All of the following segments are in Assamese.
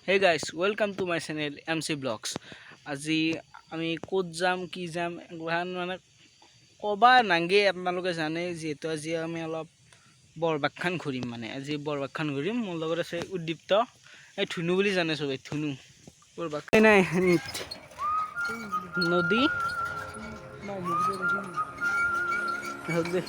Hey guys, welcome to my channel MC Vlogs. আজি আমি কোত যাম কি যাম গুহান মানে কবা নাংগে আপোনালোকে জানে যেহেতু আজি আমি অলপ বৰবাকখান ঘূৰিম মানে আজি বৰবাকখান ঘূৰিম মোৰ লগত আছে উদ্দীপ্ত এই ধুনু বুলি জানে সবে ধুনু বৰবাকখান নাই নদী নদী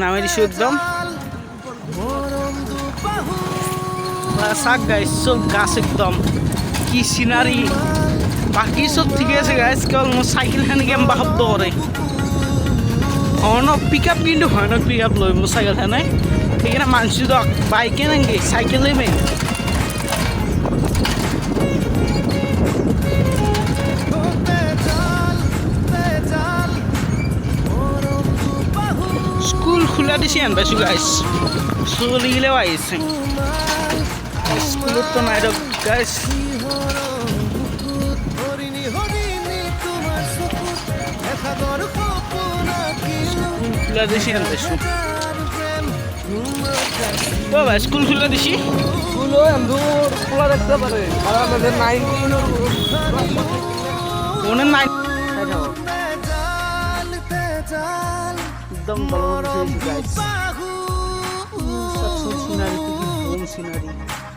নামে দিছো একদম চাক গাইছ সব গাছ একদম কি সিনারি বাকি সব ঠিক আছে গাইছ কেবল মোৰ চাইকেলখান কেম্বা শব্দ কৰে হৰ্ণক পিক আপ কিন্তু হৰ্ণক পিক আপ লৈ মোৰ চাইকেলখানে সেইকাৰণে মানছো দক বাইকে নাংগে চাইকেলেই মেইন স্কুল খোলা দিছে আন পাইছো গাইছ চলিগিলেও আহিছে স্কুলত তো নাই গাইছ খোলা দিছে আন পাইছো ও ভাই স্কুল খোলা দিছি স্কুল খোলা দেখতে পারে আমাদের নাই ওনে নাই एकदम बलवान से गाइस सबसे सीनरी की होम सीनरी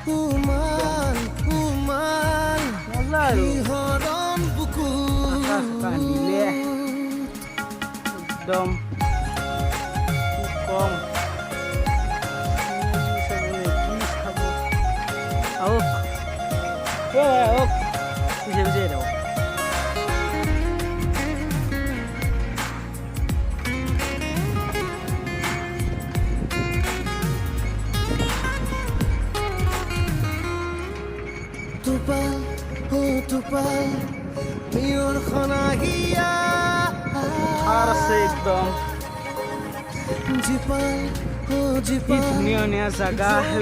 कुमाल कुमाल नजारो हरन बुकु आकाश का नीले एकदम कम आओ ये आओ पीछे रहो Tupal, mior khanahiya, arse ekdom. Jipal, jipal. Dunia niya jaga hai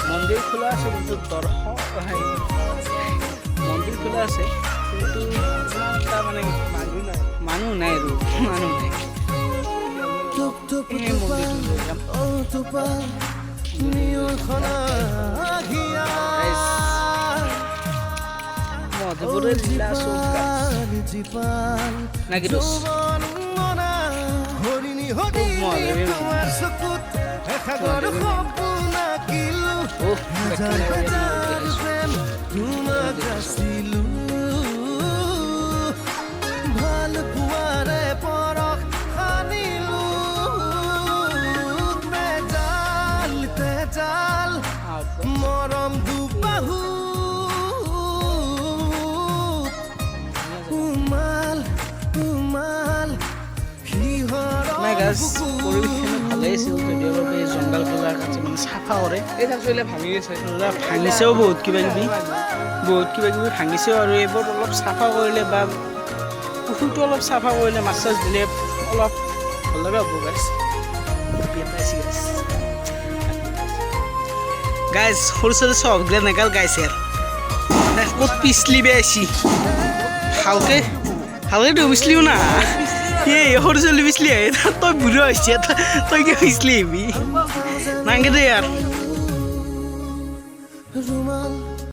mondir khula ase kintu dorho hai. Mondir khula ase kintu ta mane manu nai ru manu nai. Tup tup tupal, mior khanahiya. Mother Lila Sokas Nagidos Moram du bahu গাছ পৰিৱেশখিনি ভালেই আছিল যদিও অলপ এই জংঘল কলাৰ কাটি মানে চাফা কৰে এই থাকলে ভাঙিছেও বহুত কিবা কিবি ভাঙিছেও আৰু এইবোৰ অলপ চাফা কৰিলে বা পুখুৰীটো অলপ চাফা কৰিলে মাছ চাছ দিলে অলপ ভাল লগা হ'ব গাইজ সৰু ছোৱালী চবগিলা নেগাল গাইছে ক'ত পিছলি বেছি ভালকে ডুবিছিলিও না ये और चली पिछली है तो बुरा है तो क्या पिछली भी नांगे दे यार